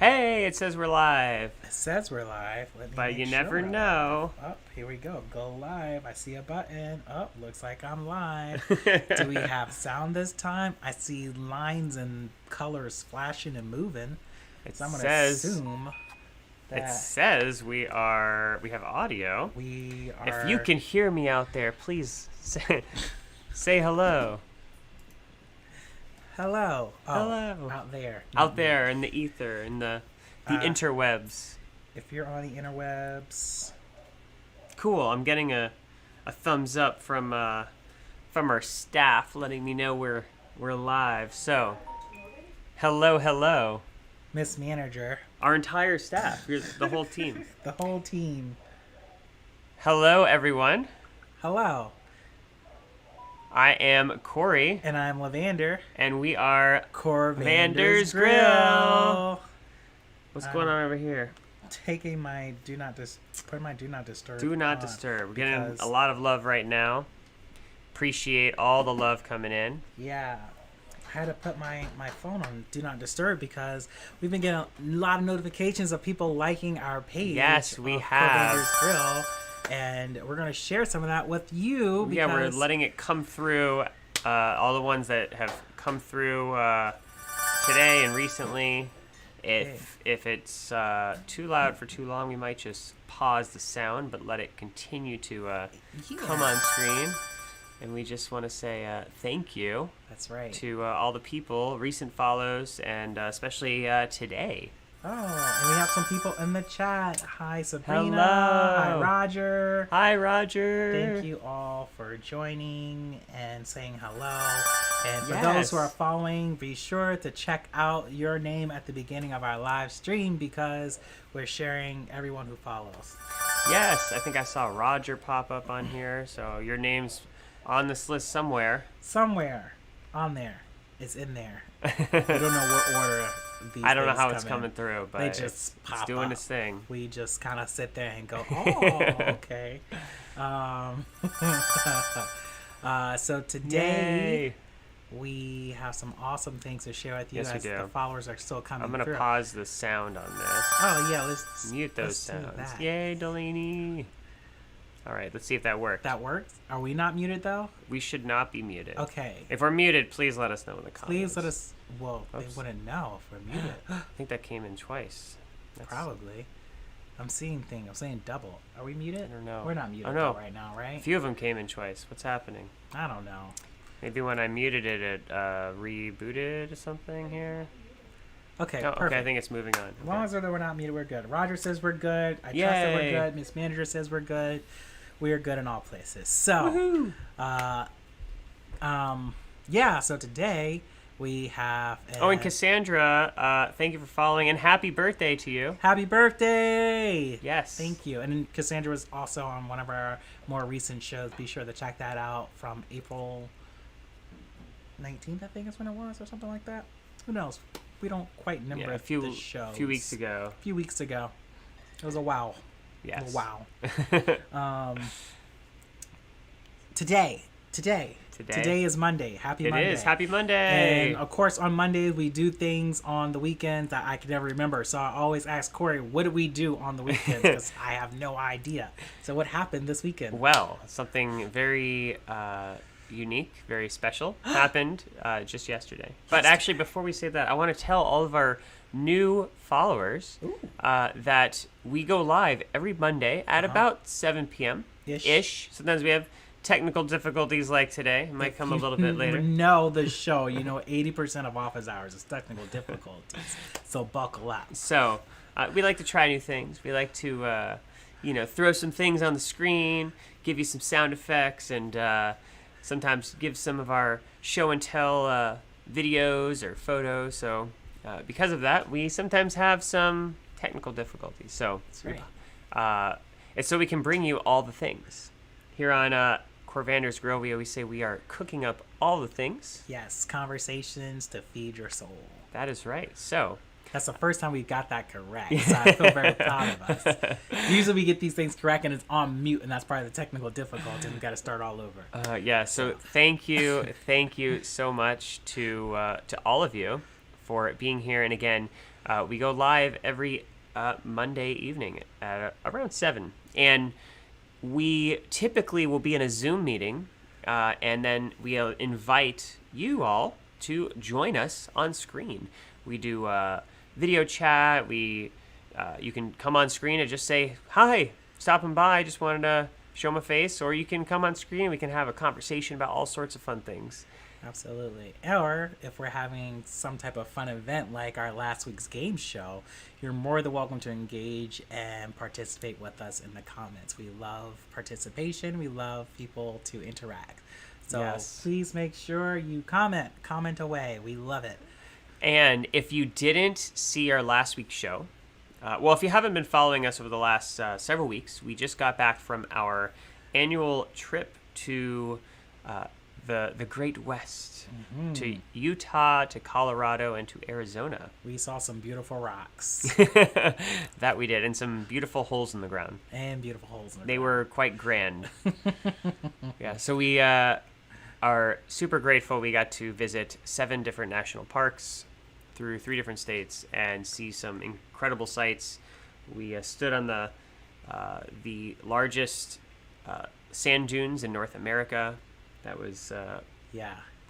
Hey, it says we're live. It says we're live. But you never know. Oh, here we go. Go live. I see a button. Oh, looks like I'm live. Do we have sound this time? I see lines and colors flashing and moving. So I'm going to assume that it says we have audio. We are. If you can hear me out there, please say hello. Hello. Oh, hello. Out there. Out there in the ether, in the interwebs. If you're on the interwebs. Cool. I'm getting a thumbs up from our staff letting me know we're live. So, hello. Miss Manager. Our entire staff. The whole team. The whole team. Hello, everyone. Hello. I am Corey. And I'm Lavander. And we are CorVander's Grill. What's going on over here? Taking my do not disturb. Do not disturb. We're getting a lot of love right now. Appreciate all the love coming in. Yeah. I had to put my phone on do not disturb because we've been getting a lot of notifications of people liking our page. Yes, we have. CorVander's Grill. And we're going to share some of that with you. Yeah, we're letting it come through. All the ones that have come through today and recently. If it's too loud for too long, we might just pause the sound, but let it continue to come on screen. And we just want to say thank you. That's right. To all the people, recent follows, and especially today. Oh, and we have some people in the chat. Hi, Sabrina. Hello. Hi, Roger. Hi, Roger. Thank you all for joining and saying hello. And for those who are following, be sure to check out your name at the beginning of our live stream because we're sharing everyone who follows. Yes, I think I saw Roger pop up on here, so your name's on this list somewhere. Somewhere on there. It's in there. I don't know what order these I don't know how it's coming through, but they just pop it's doing up. its thing. We just kind of sit there and go, oh, okay. So today we have some awesome things to share with you. Yes, we do. The followers are still coming through. I'm going to pause the sound on this. Oh, yeah. Let's mute those sounds. Yay, Delaney. All right, let's see if that works. That works? Are we not muted, though? We should not be muted. Okay. If we're muted, please let us know in the comments. Please let us... Well, they wouldn't know if we're muted. I think that came in twice. Probably. I'm seeing things. I'm saying double. Are we muted? I don't know. We're not muted right now, right? A few of them came in twice. What's happening? I don't know. Maybe when I muted it, it rebooted or something here. Okay, perfect. Okay, I think it's moving on. As long as we're not muted, we're good. Roger says we're good. I trust that we're good. Miss Manager says we're good. We are good in all places. So, so today we have... and Cassandra, thank you for following, and happy birthday to you. Happy birthday! Yes. Thank you. And Cassandra was also on one of our more recent shows. Be sure to check that out from April 19th, I think is when it was, or something like that. Who knows? We don't quite remember the show. A few weeks ago. It was a wow. Yes. Wow. Today is Monday. Happy Monday. It is. Happy Monday. And of course, on Mondays we do things on the weekends that I can never remember. So I always ask Corey, "What do we do on the weekends?" Because I have no idea. So what happened this weekend? Well, something very unique, very special happened just yesterday. But actually, before we say that, I want to tell all of our new followers that we go live every Monday at about 7 p.m. ish. Sometimes we have technical difficulties like today. It might come a little bit later. No, the show, 80% of office hours is technical difficulties. So buckle up. So we like to try new things. We like to, throw some things on the screen, give you some sound effects, and sometimes give some of our show and tell videos or photos. So because of that, we sometimes have some technical difficulties. So that's right. It's so we can bring you all the things. Here on CorVander's Grill, we always say we are cooking up all the things. Yes, conversations to feed your soul. That is right. So that's the first time we got that correct. So I feel very proud of us. Usually we get these things correct and it's on mute, and that's probably the technical difficulty. We've got to start all over. So thank you so much to all of you for being here. And again, We go live every Monday evening at around 7. And we typically will be in a Zoom meeting, and then we'll invite you all to join us on screen. We do video chat. You can come on screen and just say, hi, stopping by, just wanted to show my face. Or you can come on screen and we can have a conversation about all sorts of fun things. Absolutely. Or if we're having some type of fun event like our last week's game show, you're more than welcome to engage and participate with us in the comments. We love participation. We love people to interact. So please make sure you comment away. We love it. And if you didn't see our last week's show, if you haven't been following us over the last several weeks, we just got back from our annual trip to the Great West, to Utah, to Colorado, and to Arizona. We saw some beautiful rocks. That we did, and some beautiful holes in the ground. They were quite grand. Yeah, so we are super grateful we got to visit 7 different national parks through 3 different states and see some incredible sights. We stood on the largest sand dunes in North America. That was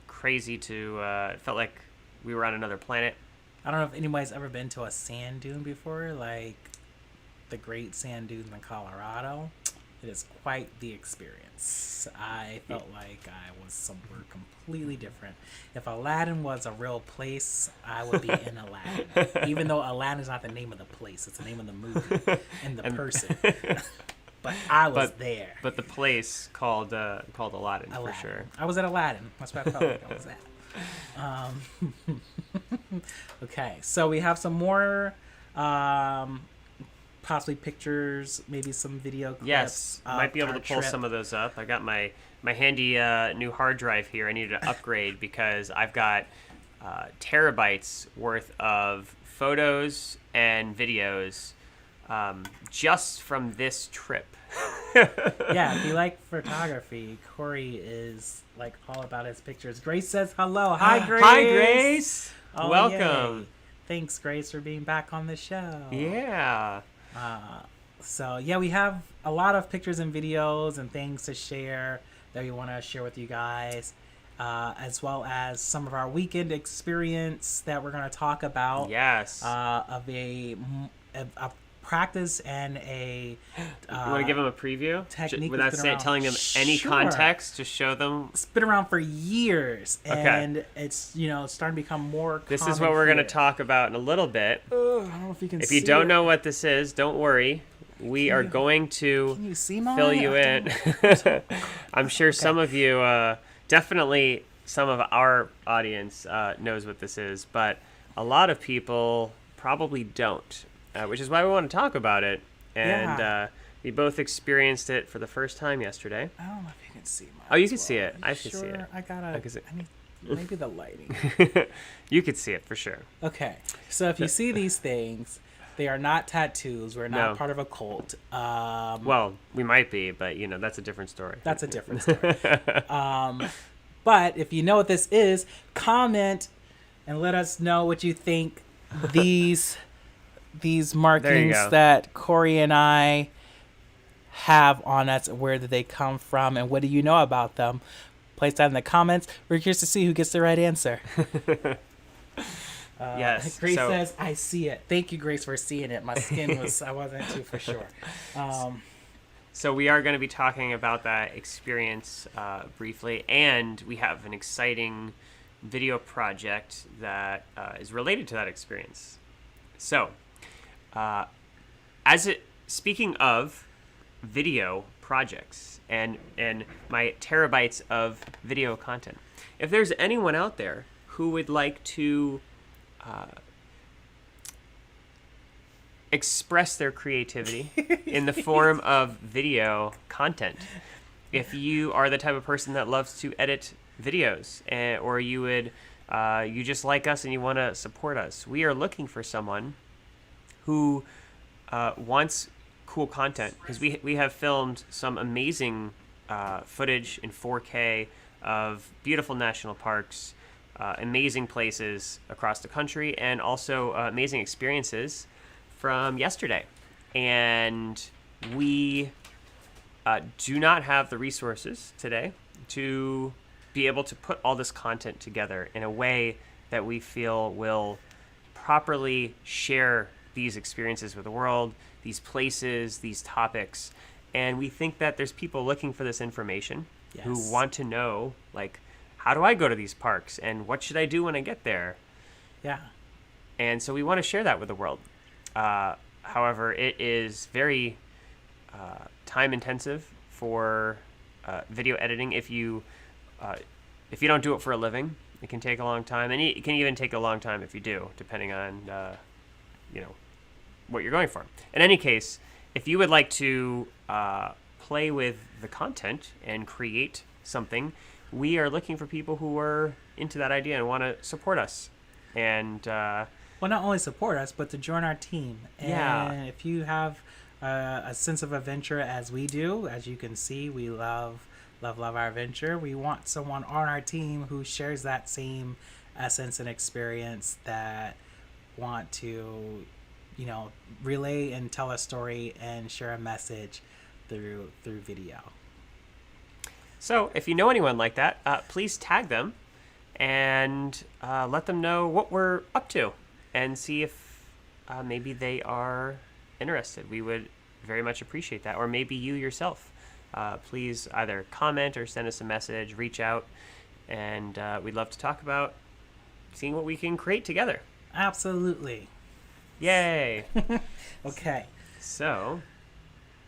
crazy it felt like we were on another planet. I don't know if anybody's ever been to a sand dune before, like the Great Sand Dunes in Colorado. It is quite the experience. I felt like I was somewhere completely different. If Aladdin was a real place, I would be in Aladdin. Even though Aladdin is not the name of the place, it's the name of the movie and the person. But I was there. But the place called Aladdin, for sure. I was at Aladdin. That's what I felt like I was at. Okay, so we have some more possibly pictures, maybe some video clips. Yes, might be able to pull some of those up. I got my handy new hard drive here. I needed to upgrade because I've got terabytes worth of photos and videos just from this trip. Yeah, if you like photography, Corey is like all about his pictures. Grace says hello. Hi, Grace. Hi, Grace. Oh, welcome. Yay. Thanks, Grace, for being back on the show. Yeah. So yeah, we have a lot of pictures and videos and things to share that we want to share with you guys, as well as some of our weekend experience that we're going to talk about. Yes. Of a practice and a you want to give them a preview technique without telling them any context? Just show them. It's been around for years, and it's starting to become more common. This is what we're going to talk about in a little bit. I don't know if you can. If you don't know what this is, don't worry. We are going to fill you in. I'm sure some of you, definitely some of our audience knows what this is, but a lot of people probably don't. Which is why we want to talk about it. And we both experienced it for the first time yesterday. I don't know if you can see mine. Oh, you can see it. I can see it. I need maybe the lighting. You could see it for sure. Okay. So if you see these things, they are not tattoos. We're not part of a cult. Well, we might be, but that's a different story. That's a different story. But if you know what this is, comment and let us know what you think these markings that Corey and I have on us, where did they come from, and what do you know about them? Place that in the comments. We're curious to see who gets the right answer. Yes. Grace says, I see it. Thank you, Grace, for seeing it. My skin I wasn't too for sure. So we are going to be talking about that experience briefly, and we have an exciting video project that is related to that experience. So, speaking of video projects and my terabytes of video content, if there's anyone out there who would like to express their creativity in the form of video content, if you are the type of person that loves to edit videos, or you would you just like us and you want to support us, we are looking for someone who wants cool content, because we have filmed some amazing footage in 4K of beautiful national parks, amazing places across the country and also amazing experiences from yesterday. And we do not have the resources today to be able to put all this content together in a way that we feel will properly share these experiences with the world, these places, these topics. And we think that there's people looking for this information who want to know, like, how do I go to these parks and what should I do when I get there? Yeah. And so we want to share that with the world. However, it is very time intensive for video editing. If you don't do it for a living, it can take a long time, and it can even take a long time if you do, depending on what you're going for. In any case, if you would like to play with the content and create something, we are looking for people who are into that idea and want to support us. And well, not only support us, but to join our team. And if you have a sense of adventure as we do, as you can see, we love our adventure. We want someone on our team who shares that same essence and experience, that want to, relay and tell a story and share a message through video. So if you know anyone like that, please tag them and let them know what we're up to and see if maybe they are interested. We would very much appreciate that. Or maybe you yourself. Please either comment or send us a message, reach out, and we'd love to talk about seeing what we can create together. Absolutely. Yay! Okay. So,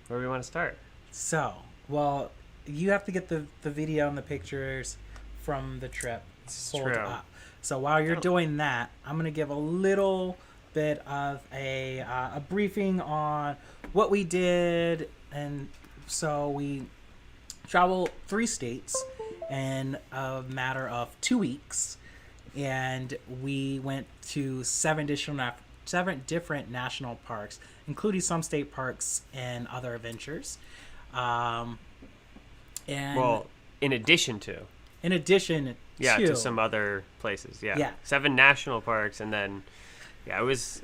where do we want to start? So, well, you have to get the video and the pictures from the trip pulled up. So while you're doing that, I'm going to give a little bit of a briefing on what we did. And so we traveled 3 states in a matter of 2 weeks, and we went to 7 different national parks, including some state parks and other adventures. And in addition to to some other places. Yeah. 7 national parks, and then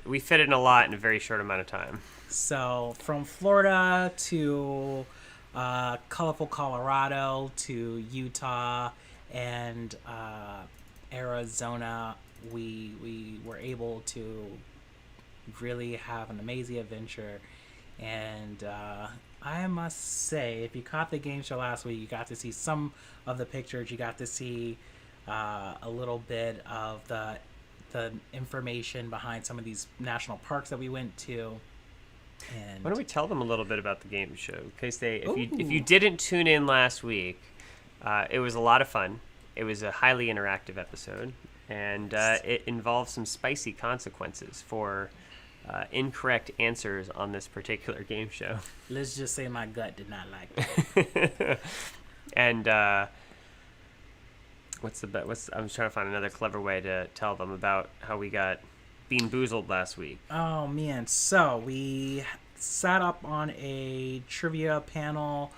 we fit in a lot in a very short amount of time. So from Florida to colorful Colorado to Utah and Arizona, we were able to really have an amazing adventure. And I must say, if you caught the game show last week, you got to see some of the pictures. You got to see a little bit of the information behind some of these national parks that we went to. And why don't we tell them a little bit about the game show? In case if you didn't tune in last week, it was a lot of fun. It was a highly interactive episode, and it involved some spicy consequences for incorrect answers on this particular game show. Let's just say my gut did not like that. And I'm trying to find another clever way to tell them about how we got bean boozled last week. Oh man, so we sat up on a trivia panel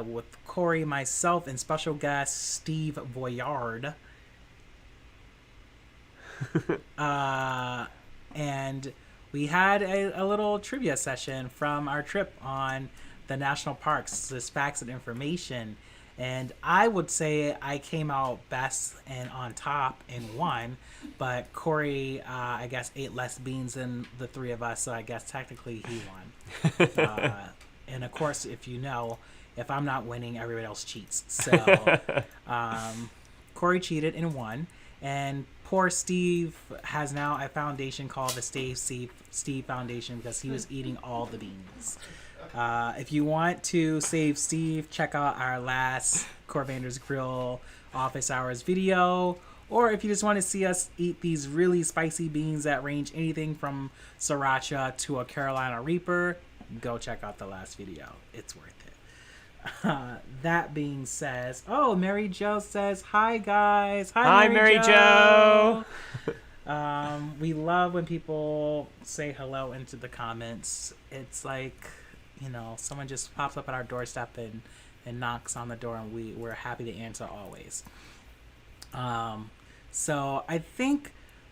with Corey, myself, and special guest Steve Voyard. And we had a little trivia session from our trip on the national parks, this facts and information. And I would say I came out best and on top and won, but Corey, I guess, ate less beans than the 3 of us, so I guess technically he won. And of course, if I'm not winning, everybody else cheats. So Corey cheated and won. And poor Steve has now a foundation called the Steve Foundation because he was eating all the beans. If you want to save Steve, check out our last CorVander's Grill office hours video. Or if you just want to see us eat these really spicy beans that range anything from Sriracha to a Carolina Reaper, go check out the last video. It's worth it. That being said, Mary Jo says, hi guys. Hi Mary Jo. We love when people say hello into the comments. It's like, someone just pops up at our doorstep and knocks on the door, and we're happy to answer always. So I think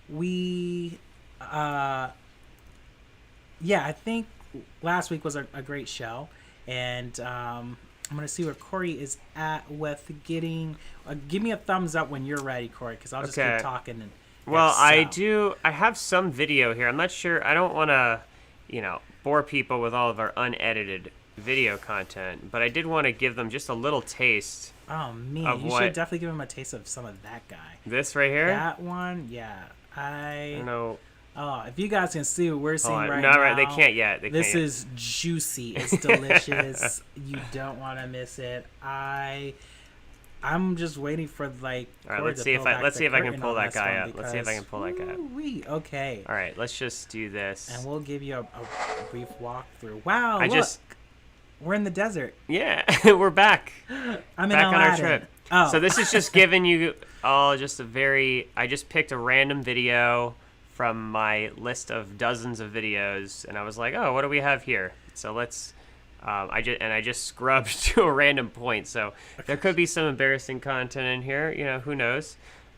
we, yeah, I think last week was a great show, and I'm gonna see where Corey is at with getting. Give me a thumbs up when you're ready, Corey, because I'll just keep Okay. talking. And Well, if I have some video here. I'm not sure. I don't want to, bore people with all of our unedited video content, but I did want to give them just a little taste. Oh man, of you what should definitely give him a taste of some of that guy. this right here. That one, yeah. I don't know. Oh, if you guys can see what we're seeing right no, now. right, they can't yet. This is juicy. It's delicious. You don't want to miss it. I'm just waiting for like. All right, Corey let's to see if peel I back let's the see if I can curtain pull on that this guy one up. Let's see if I can pull that guy up. Ooh-wee, okay. All right, let's just do this. And we'll give you a brief walkthrough. Wow, look, we're in the desert. Yeah, we're back. I'm back in on our Aladdin. trip. Oh. So this is just giving you all just a very. I just picked a random video from my list of dozens of videos, and I was like, oh, what do we have here? So let's. I just scrubbed to a random point, so there could be some embarrassing content in here. Who knows?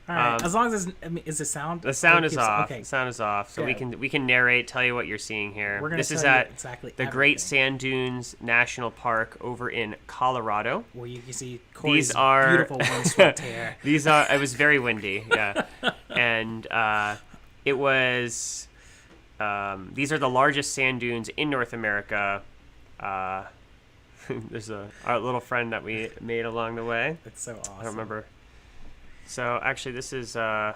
All right. As long as is the sound. The sound is off. Okay. The sound is off, so Yeah. we can narrate, tell you what you're seeing here. We're gonna This is tell you at exactly the Great everything. Sand Dunes National Park over in Colorado. Where you can see Corey's These are beautiful windswept hair. It was very windy, yeah, and it was. These are the largest sand dunes in North America. There's our little friend that we made along the way. It's so awesome. I don't remember. So actually, this is. Oh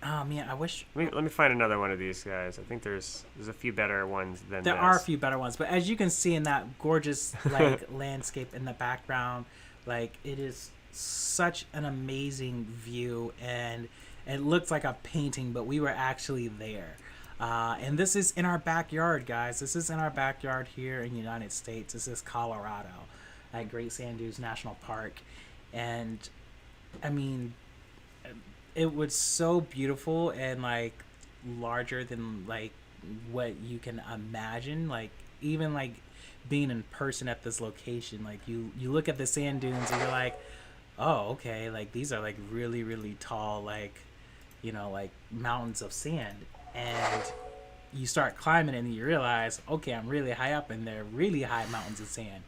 man, I wish Let me find another one of these guys. I think there's a few better ones than there this. are a few better ones, but as you can see in that gorgeous like landscape in the background, like it is such an amazing view, and it looks like a painting, but we were actually there. And this is in our backyard, guys. This is in our backyard here in the United States. This is Colorado at Great Sand Dunes National Park. And, I mean, it was so beautiful and, like, larger than, like, what you can imagine. Like, even, like, being in person at this location, like, you look at the sand dunes and you're like, oh, okay, like, these are, like, really, really tall, like, like mountains of sand. And you start climbing and you realize, okay, I'm really high up and they're really high mountains of sand.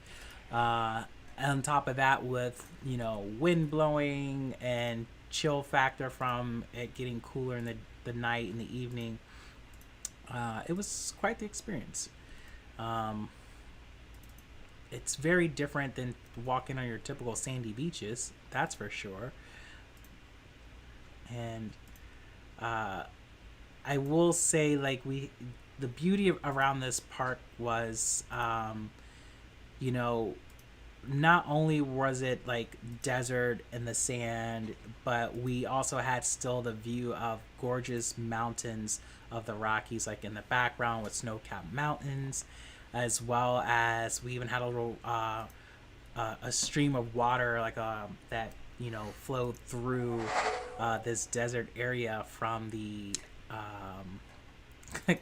On top of that, with wind blowing and chill factor from it getting cooler in the night and the evening, it was quite the experience. It's very different than walking on your typical sandy beaches, that's for sure. And I will say, like, the beauty around this park was, not only was it like desert and the sand, but we also had still the view of gorgeous mountains of the Rockies, like in the background with snow-capped mountains, as well as we even had a little a stream of water like that flowed through this desert area from the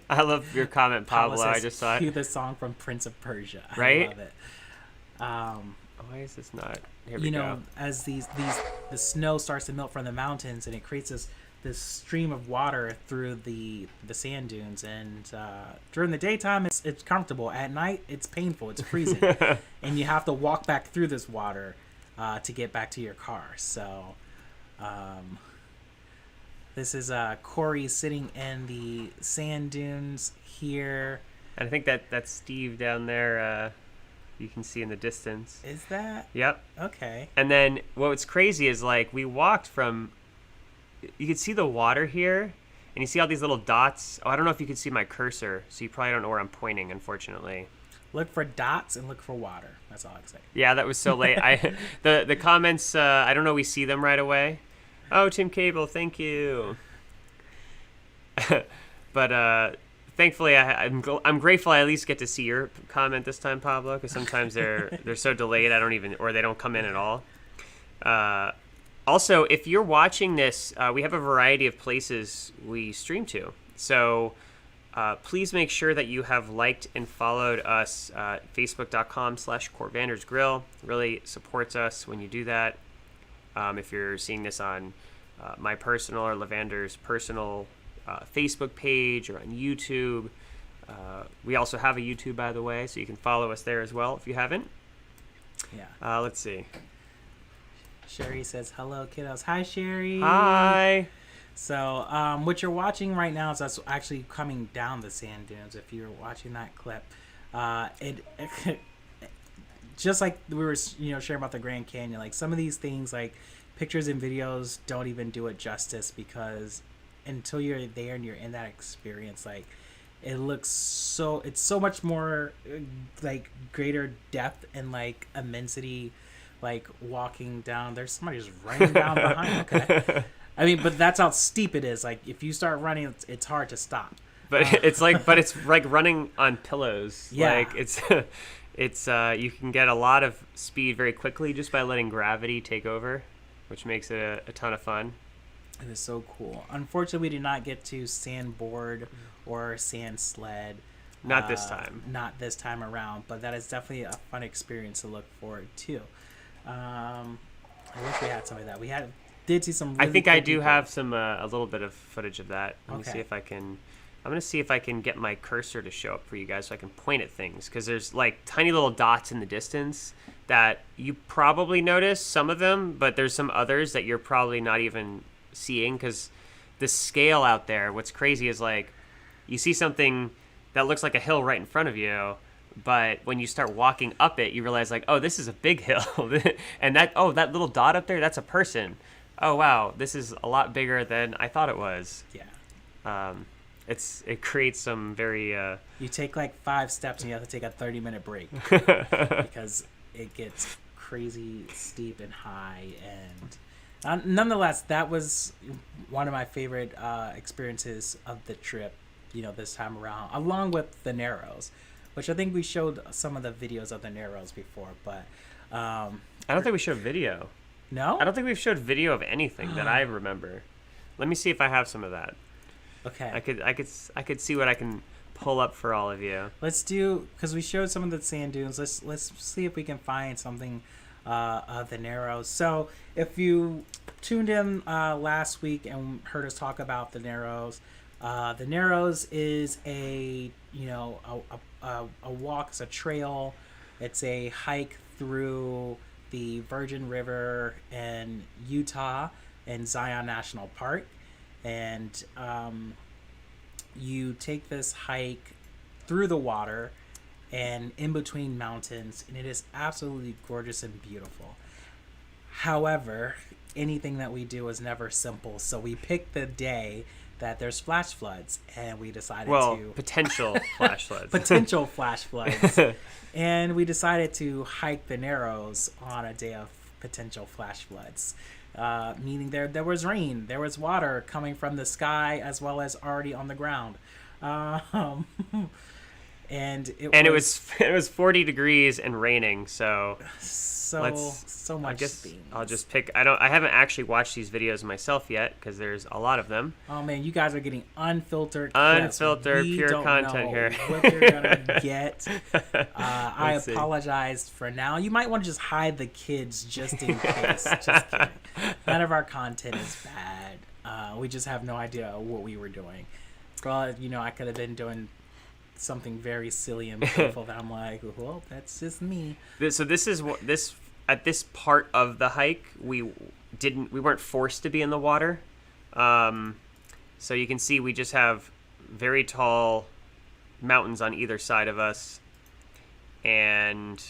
I love your comment, Pablo. I just saw Cue it. the song from Prince of Persia. Right? I love it. Why is this not? Here we go. As the snow starts to melt from the mountains, and it creates this stream of water through the sand dunes. And during the daytime, it's comfortable. At night, it's painful. It's freezing, and you have to walk back through this water to get back to your car. So, this is Corey sitting in the sand dunes here. And I think that's Steve down there. You can see in the distance. Is that? Yep. Okay. And then what's crazy is, like, we walked from. You can see the water here, and you see all these little dots. Oh, I don't know if you can see my cursor, so you probably don't know where I'm pointing, unfortunately. Look for dots and look for water. That's all I can say. Yeah, that was so late. The comments. I don't know. We see them right away. Oh, Tim Cable, thank you. But thankfully, I'm grateful I at least get to see your comment this time, Pablo, because sometimes they're so delayed or they don't come in at all. Also, if you're watching this, we have a variety of places we stream to. So please make sure that you have liked and followed us at facebook.com/CorVander's Grill. Really supports us when you do that. If you're seeing this on my personal or Lavander's personal Facebook page or on YouTube. We also have a YouTube, by the way, so you can follow us there as well if you haven't. Yeah. Let's see. Sherry says, hello, kiddos. Hi, Sherry. Hi. So what you're watching right now is us actually coming down the sand dunes. If you're watching that clip, it just like we were, sharing about the Grand Canyon, like some of these things, like pictures and videos don't even do it justice, because until you're there and you're in that experience, like it looks it's so much more like greater depth and like immensity, like walking down. There's somebody just running down behind. Okay. I mean, but that's how steep it is. Like if you start running, it's hard to stop. But it's like running on pillows. Yeah. Like it's you can get a lot of speed very quickly just by letting gravity take over, which makes it a ton of fun. It was so cool. Unfortunately, we did not get to sandboard or sand sled. Not this time. Not this time around, but that is definitely a fun experience to look forward to. I wish we had some of that. Did see some. Really I think cool I do people. have some a little bit of footage of that. Let me Okay. see if I can. I'm gonna see if I can get my cursor to show up for you guys so I can point at things, because there's like tiny little dots in the distance that you probably notice some of them, but there's some others that you're probably not even seeing, because the scale out there. What's crazy is like you see something that looks like a hill right in front of you, but when you start walking up it, you realize like, oh, this is a big hill, and that little dot up there, that's a person. Oh wow, this is a lot bigger than I thought it was. Yeah. It creates some very You take like 5 steps and you have to take a 30-minute break because it gets crazy steep and high. And nonetheless, that was one of my favorite experiences of the trip, this time around, along with the Narrows, which I think we showed some of the videos of the Narrows before. But I don't think we showed video. No? I don't think we've showed video of anything that I remember. Let me see if I have some of that. Okay. I could see what I can pull up for all of you. Let's do, because we showed some of the sand dunes. Let's see if we can find something of the Narrows. So if you tuned in last week and heard us talk about the Narrows is a walk, it's a trail, it's a hike through the Virgin River in Utah and Zion National Park. And you take this hike through the water and in between mountains, and it is absolutely gorgeous and beautiful. However, anything that we do is never simple, so we picked the day that there's flash floods, and we decided potential flash floods. Potential flash floods. And we decided to hike the Narrows on a day of potential flash floods. Meaning there was rain, there was water coming from the sky as well as already on the ground, and it was 40 degrees and raining. So much. I guess things. I'll just pick. I haven't actually watched these videos myself yet because there's a lot of them. Oh man, you guys are getting unfiltered pure content here. What you're gonna get. I apologize for now. You might want to just hide the kids just in case. Just kidding. None of our content is bad. We just have no idea what we were doing. Well, I could have been doing something very silly and beautiful that I'm like, well, that's just me. So this is what this at this part of the hike we weren't forced to be in the water. So you can see we just have very tall mountains on either side of us, and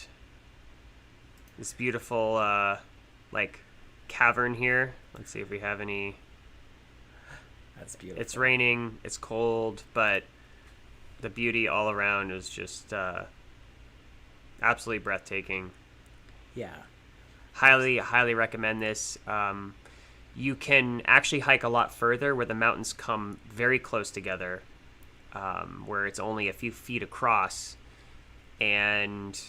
this beautiful like cavern here. Let's see if we have any. That's beautiful. It's raining, it's cold, but the beauty all around is just absolutely breathtaking. Yeah. Highly recommend this. You can actually hike a lot further where the mountains come very close together, where it's only a few feet across, and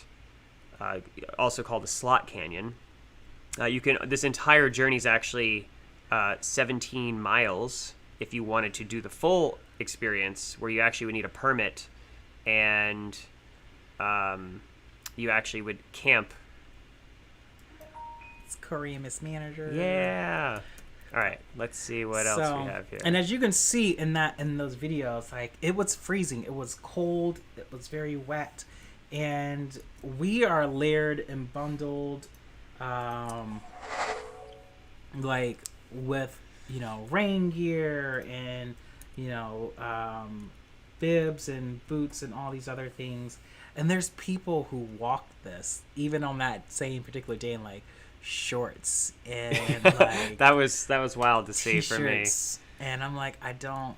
also called the Slot Canyon. This entire journey is actually 17 miles if you wanted to do the full experience, where you actually would need a permit, and you actually would camp. It's Corey, Miss Manager. Yeah. All right, let's see what else we have here. And as you can see in those videos, like it was freezing, it was cold, it was very wet, and we are layered and bundled, like with rain gear and bibs and boots and all these other things. And there's people who walk this even on that same particular day in like shorts and like that was wild to see for me. And I'm like, I don't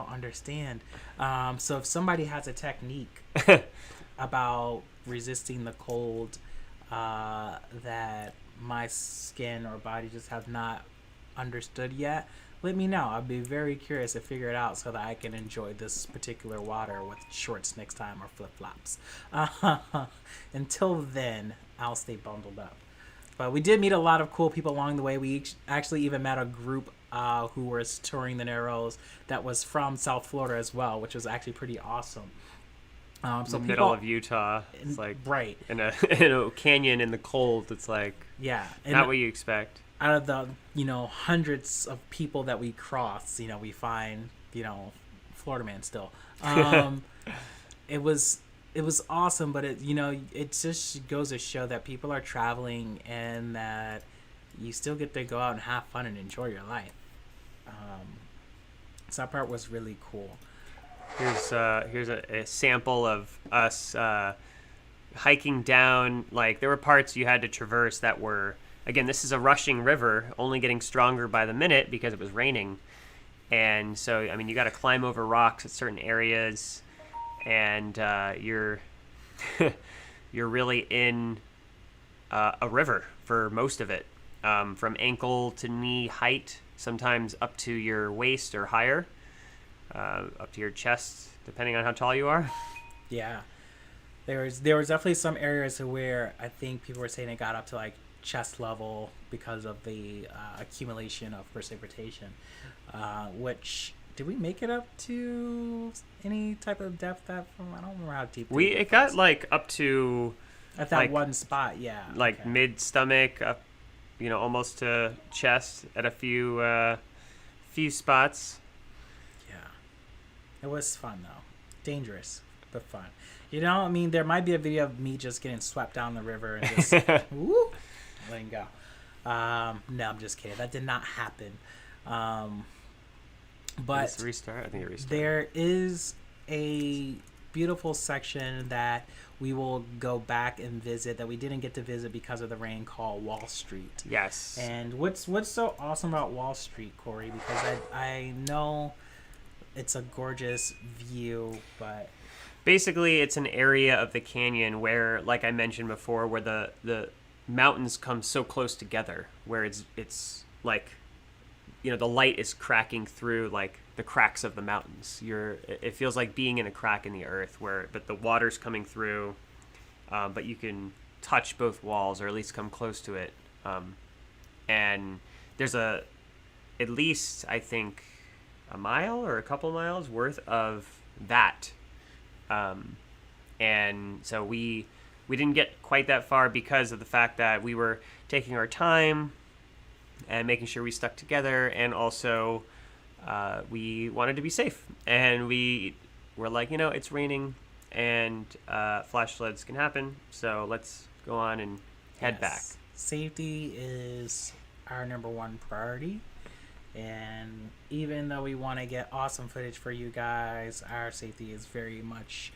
understand. So if somebody has a technique about resisting the cold that my skin or body just have not understood yet, let me know. I'd be very curious to figure it out so that I can enjoy this particular water with shorts next time or flip-flops. Until then, I'll stay bundled up. But we did meet a lot of cool people along the way. We actually even met a group who was touring the Narrows that was from South Florida as well, which was actually pretty awesome. So middle of Utah, it's like right in a canyon in the cold. It's like not what you expect. Out of the hundreds of people that we cross, we find Florida man still. It was awesome, but it just goes to show that people are traveling and that you still get to go out and have fun and enjoy your life. So that part was really cool. Here's a sample of us hiking down. Like there were parts you had to traverse that were, again, this is a rushing river, only getting stronger by the minute because it was raining. And so, I mean, you got to climb over rocks at certain areas, and you're you're really in a river for most of it, from ankle to knee height, sometimes up to your waist or higher, up to your chest, depending on how tall you are. Yeah, there was definitely some areas where I think people were saying it got up to like chest level because of the accumulation of precipitation, which did we make it up to any type of depth that from? I don't remember how deep it got like up to at that like, one spot, like okay. Mid stomach up, almost to chest at a few spots. Yeah, it was fun though, dangerous but fun. I mean, there might be a video of me just getting swept down the river and just woo, letting go. No, I'm just kidding. That did not happen. But restart. I think it restarted. There is a beautiful section that we will go back and visit that we didn't get to visit because of the rain, called Wall Street. Yes. And what's so awesome about Wall Street, Corey? Because I know it's a gorgeous view, but basically it's an area of the canyon where, like I mentioned before, where the mountains come so close together, where it's like, the light is cracking through like the cracks of the mountains. It feels like being in a crack in the earth but the water's coming through, but you can touch both walls or at least come close to it. And there's at least, I think, a mile or a couple miles worth of that. And so we didn't get quite that far because of the fact that we were taking our time and making sure we stuck together, and also we wanted to be safe. And we were like, it's raining and flash floods can happen, so let's go on and head back. Safety is our number one priority. And even though we want to get awesome footage for you guys, our safety is very much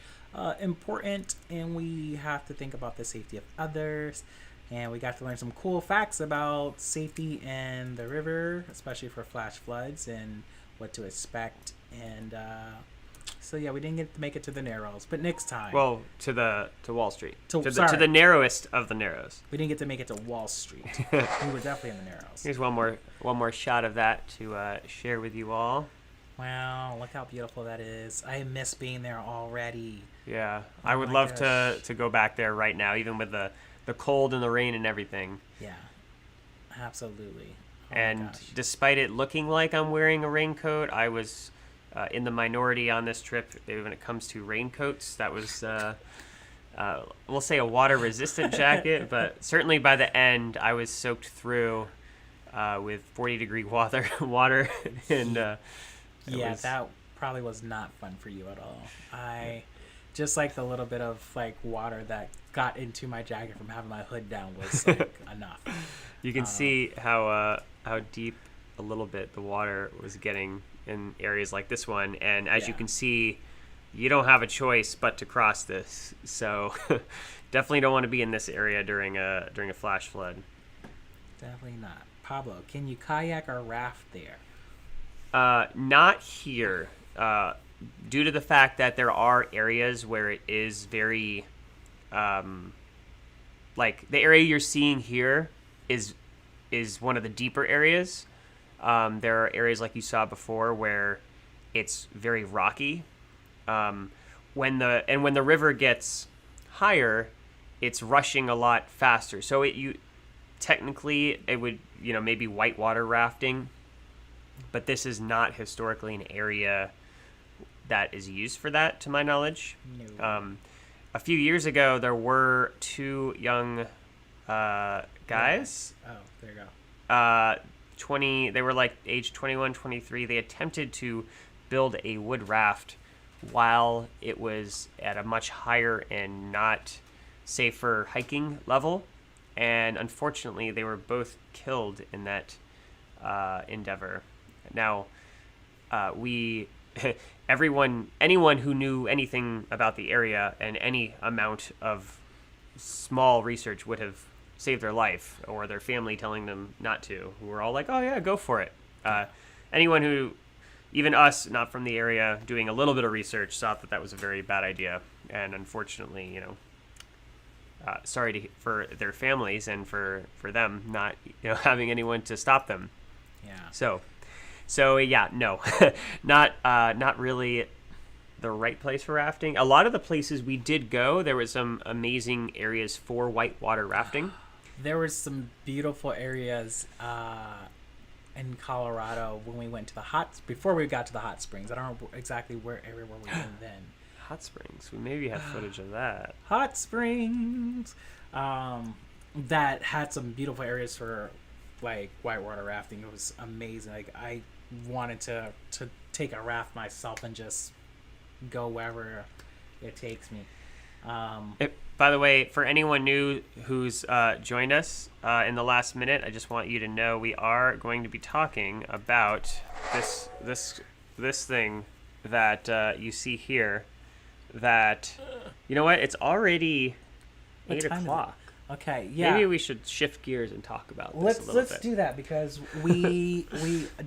important, and we have to think about the safety of others. And we got to learn some cool facts about safety in the river, especially for flash floods and what to expect. And so yeah, we didn't get to make it to the Narrows, but next time. Well, to Wall Street. To the narrowest of the Narrows. We didn't get to make it to Wall Street. We were definitely in the Narrows. Here's one more shot of that to share with you all. Wow, look how beautiful that is. I miss being there already. Yeah, I would love to go back there right now, even with the cold and the rain and everything. Yeah, absolutely. And despite it looking like I'm wearing a raincoat, I was in the minority on this trip when it comes to raincoats. That was, we'll say, a water-resistant jacket, but certainly by the end, I was soaked through with 40-degree water, and yeah, that probably was not fun for you at all. I just like the little bit of like water that got into my jacket from having my hood down was like enough. You can see how deep a little bit the water was getting in areas like this one, and as you can see, you don't have a choice but to cross this. So definitely don't want to be in this area during a flash flood. Definitely not. Pablo, can you kayak or raft there? Not here, due to the fact that there are areas where it is very, like the area you're seeing here is one of the deeper areas. There are areas like you saw before where it's very rocky. When the river gets higher, it's rushing a lot faster. So technically it would, maybe whitewater rafting, but this is not historically an area that is used for that, to my knowledge. No. A few years ago, there were two young guys. Oh, there you go. They were like age 21, 23. They attempted to build a wood raft while it was at a much higher and not safer hiking level. And unfortunately, they were both killed in that endeavor. Now, anyone who knew anything about the area and any amount of small research would have saved their life, or their family telling them not to. We're all like, oh yeah, go for it. Anyone who, even us, not from the area, doing a little bit of research, thought that was a very bad idea. And unfortunately, sorry for their families and for them not having anyone to stop them. Yeah. So yeah, no, not really the right place for rafting. A lot of the places we did go, there was some amazing areas for whitewater rafting. There were some beautiful areas in Colorado when we went to before we got to the hot springs. I don't know exactly where we were then. Hot springs. We maybe have footage of that. Hot springs. That had some beautiful areas for like whitewater rafting. It was amazing. Like I wanted to take a raft myself and just go wherever it takes me. By the way, for anyone new who's joined us in the last minute, I just want you to know we are going to be talking about this thing that you see here. That, you know what? It's already 8 o'clock. Okay, yeah. Maybe we should shift gears and talk about this a little bit. Let's do that, because we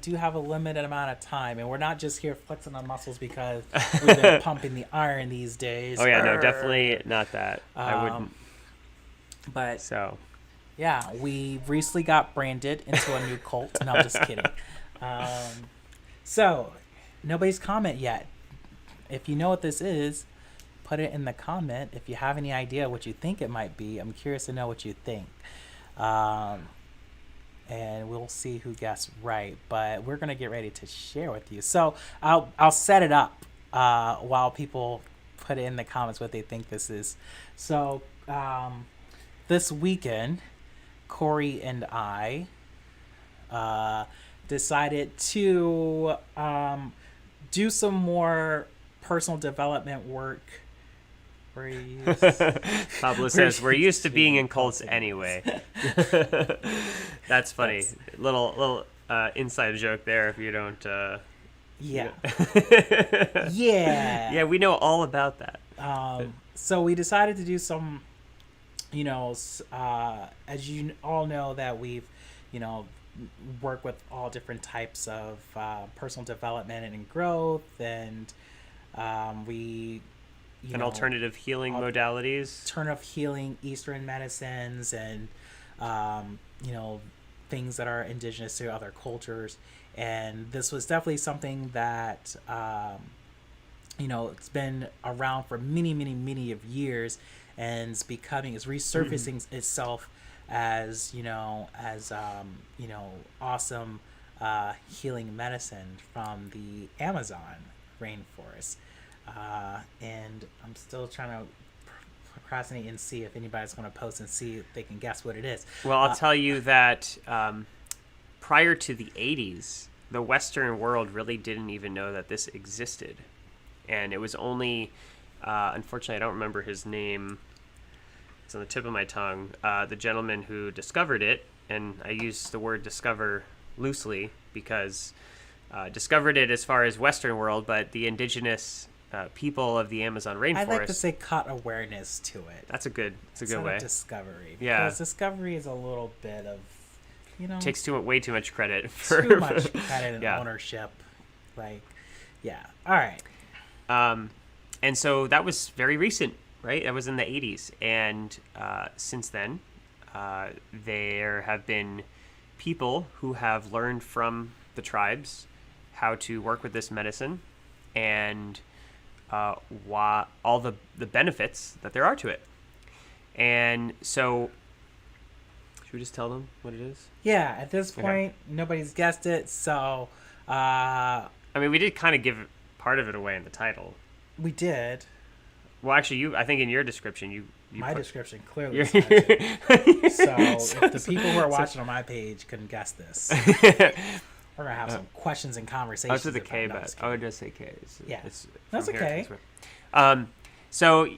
do have a limited amount of time, and we're not just here flexing our muscles because we've been pumping the iron these days. Oh yeah, no, definitely not that. I wouldn't. But so, yeah, we recently got branded into a new cult. No, I'm just kidding. So nobody's comment yet. If you know what this is, put it in the comment. If you have any idea what you think it might be, I'm curious to know what you think. And we'll see who guessed right. But we're going to get ready to share with you. So I'll set it up while people put it in the comments what they think this is. So this weekend, Corey and I decided to do some more personal development work. Pablo says we're used to being in cults anyway. That's funny. Little inside joke there. If you don't. Yeah. Yeah, we know all about that. So we decided to do some, as you all know, that we've, work with all different types of personal development and growth, and we. Alternative healing modalities. Alternative healing, Eastern medicines, and, things that are indigenous to other cultures. And this was definitely something that, it's been around for many, many, many of years, and it's resurfacing itself as, awesome healing medicine from the Amazon rainforest. And I'm still trying to procrastinate and see if anybody's going to post and see if they can guess what it is. Well, I'll tell you that prior to the 80s, the Western world really didn't even know that this existed. And it was only, unfortunately, I don't remember his name. It's on the tip of my tongue. The gentleman who discovered it, and I use the word discover loosely because discovered it as far as Western world, but the indigenous people of the Amazon rainforest. I'd like to say caught awareness to it. That's a good Instead way. Of discovery. Yeah. Because discovery is a little bit of, takes way too much credit for too much credit and ownership. Like, yeah. All right. And so that was very recent, right? That was in the 80s. And since then, there have been people who have learned from the tribes how to work with this medicine and all the benefits that there are to it. And so, should we just tell them what it is? Yeah, at this point, nobody's guessed it, so... I mean, we did kind of give part of it away in the title. We did. Well, actually, I think in your description, my description clearly says it. So, if the people who are watching on my page couldn't guess this, we're going to have some questions and conversations. Oh, it's with the K, but it does say K. That's okay. So,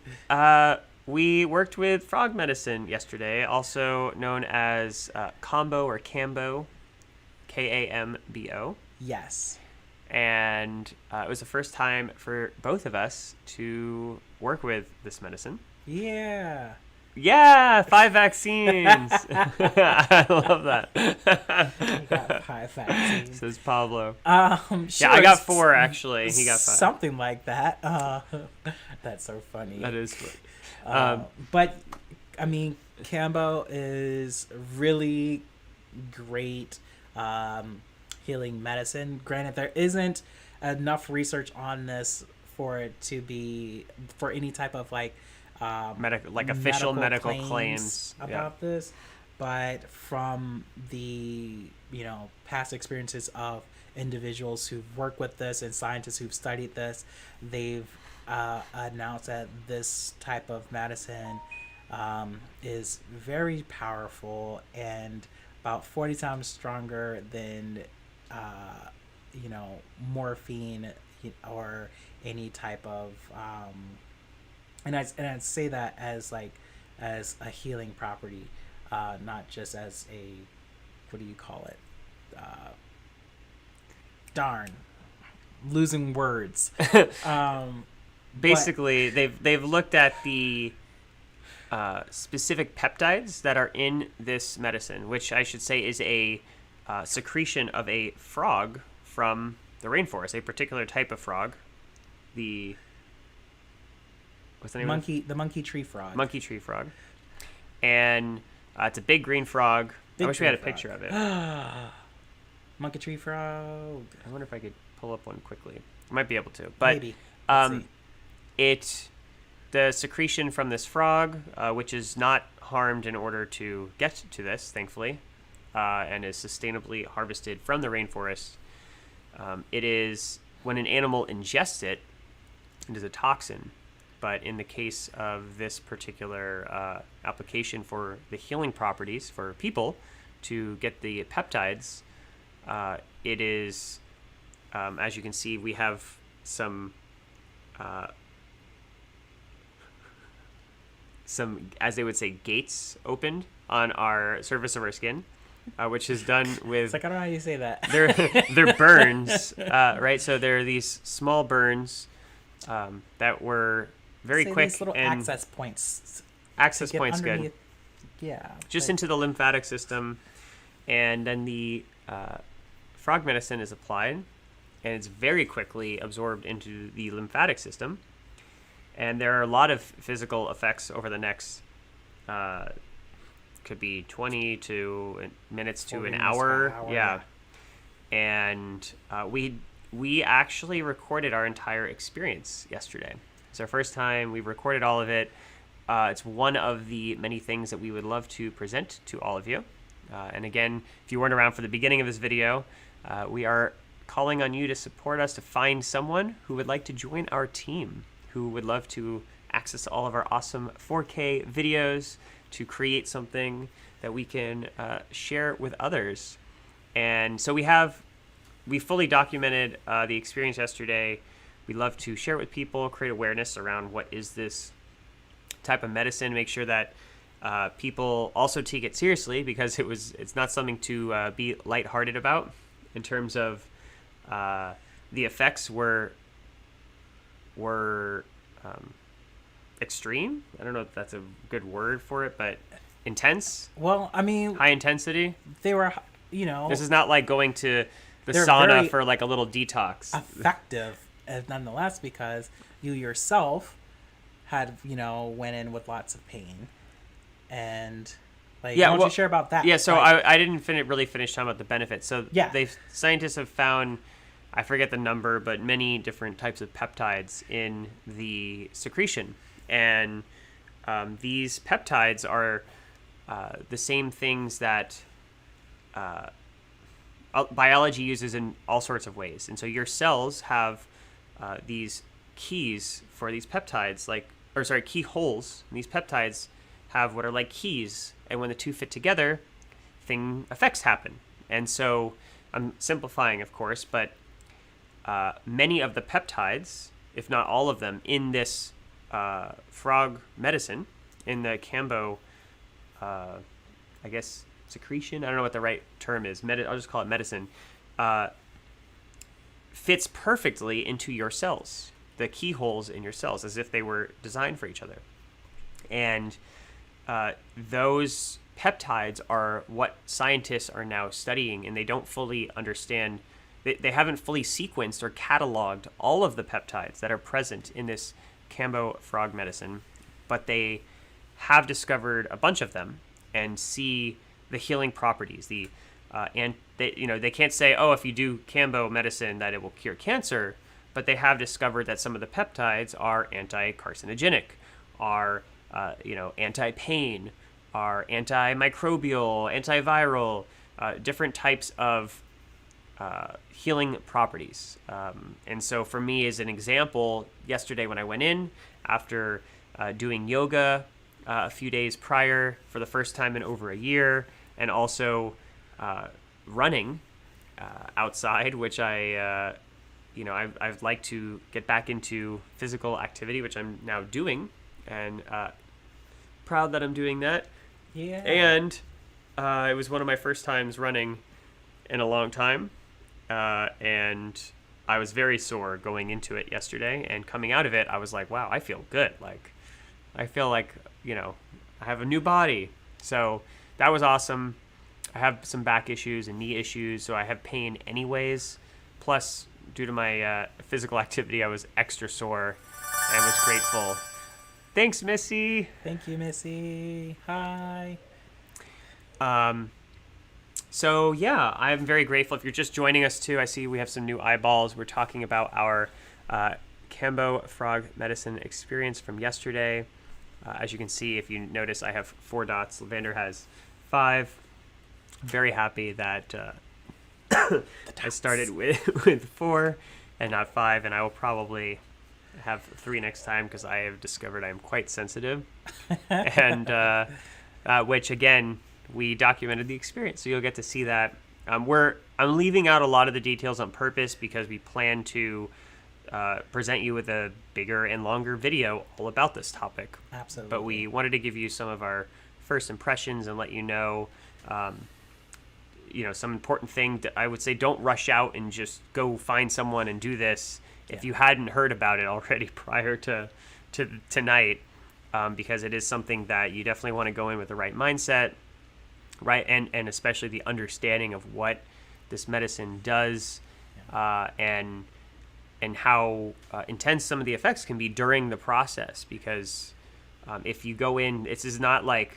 we worked with frog medicine yesterday, also known as Kambo or Kambo, Kambo. Yes. And it was the first time for both of us to work with this medicine. Yeah. Yeah, 5 vaccines. I love that. You got 5 vaccines. Says Pablo. Sure, yeah, I got 4 actually. He got 5. Something like that. That's so funny. That is funny. But I mean, Kambo is really great healing medicine. Granted, there isn't enough research on this for it to be for any type of official medical claims about this, but from the past experiences of individuals who've worked with this and scientists who've studied this, they've announced that this type of medicine is very powerful and about 40 times stronger than morphine or any type of and I'd say that as a healing property, not just as a, what do you call it? Darn, losing words. Basically, they've looked at the specific peptides that are in this medicine, which I should say is a secretion of a frog from the rainforest, a particular type of frog. What's the name of it? The monkey tree frog. Monkey tree frog. And it's a big green frog. I wish we had a picture of it. Monkey tree frog. I wonder if I could pull up one quickly. I might be able to. But maybe. The secretion from this frog, which is not harmed in order to get to this, thankfully, and is sustainably harvested from the rainforest. It is, when an animal ingests it, it is a toxin. But in the case of this particular application for the healing properties for people to get the peptides, it is, as you can see, we have some, as they would say, gates opened on our surface of our skin, which is done with... It's like, I don't know how you say that. They're burns, right? So there are these small burns that were... very quick these little and access points. Access points, good. Yeah. Just into the lymphatic system, and then the frog medicine is applied, and it's very quickly absorbed into the lymphatic system. And there are a lot of physical effects over the next, could be 20 minutes to an hour. Yeah. And we actually recorded our entire experience yesterday. It's our first time. We recorded all of it. It's one of the many things that we would love to present to all of you. And again, if you weren't around for the beginning of this video, we are calling on you to support us, to find someone who would like to join our team, who would love to access all of our awesome 4K videos, to create something that we can share with others. And so we fully documented the experience yesterday. We love to share it with people, create awareness around what is this type of medicine, make sure that people also take it seriously, because it's not something to be lighthearted about. In terms of the effects were extreme. I don't know if that's a good word for it, but intense. Well, I mean, high intensity. They were, you know. This is not like going to the They're sauna for like a little detox. Effective, nonetheless, because you yourself had, went in with lots of pain, and why don't you share about that? Yeah, so I didn't really finish talking about the benefits. So scientists have found, I forget the number, but many different types of peptides in the secretion, and these peptides are the same things that biology uses in all sorts of ways. And so your cells have these keys for these peptides, keyholes. And these peptides have what are like keys, and when the two fit together, effects happen. And so I'm simplifying, of course, but many of the peptides, if not all of them, in this frog medicine, in the Cambo, I guess, secretion, I don't know what the right term is, I'll just call it medicine, fits perfectly into your cells, the keyholes in your cells, as if they were designed for each other. And those peptides are what scientists are now studying, and they don't fully understand. They haven't fully sequenced or cataloged all of the peptides that are present in this Cambo frog medicine, but they have discovered a bunch of them and see the healing properties. And they can't say, oh, if you do Cambo medicine that it will cure cancer, but they have discovered that some of the peptides are anti-carcinogenic, are anti-pain, are antimicrobial, antiviral, different types of healing properties. And so for me, as an example, yesterday when I went in after doing yoga a few days prior for the first time in over a year, and also running outside, which I'd like to get back into physical activity, which I'm now doing, and proud that I'm doing that. Yeah. And it was one of my first times running in a long time, and I was very sore going into it yesterday, and coming out of it, I was like, wow, I feel good. Like, I feel like, I have a new body. So that was awesome. I have some back issues and knee issues, so I have pain anyways. Plus, due to my physical activity, I was extra sore and was grateful. Thanks, Missy. Thank you, Missy. Hi. So yeah, I'm very grateful. If you're just joining us too, I see we have some new eyeballs. We're talking about our Cambo frog medicine experience from yesterday. As you can see, if you notice, I have 4 dots. CorVander has 5. Very happy that I started with 4 and not 5, and I will probably have 3 next time, because I have discovered I am quite sensitive. And which, again, we documented the experience, so you'll get to see that. I'm leaving out a lot of the details on purpose, because we plan to present you with a bigger and longer video all about this topic. Absolutely. But we wanted to give you some of our first impressions and let you know, some important thing that I would say, don't rush out and just go find someone and do this if you hadn't heard about it already prior to tonight, because it is something that you definitely want to go in with the right mindset, right? And especially the understanding of what this medicine does, and how intense some of the effects can be during the process. Because if you go in, this is not like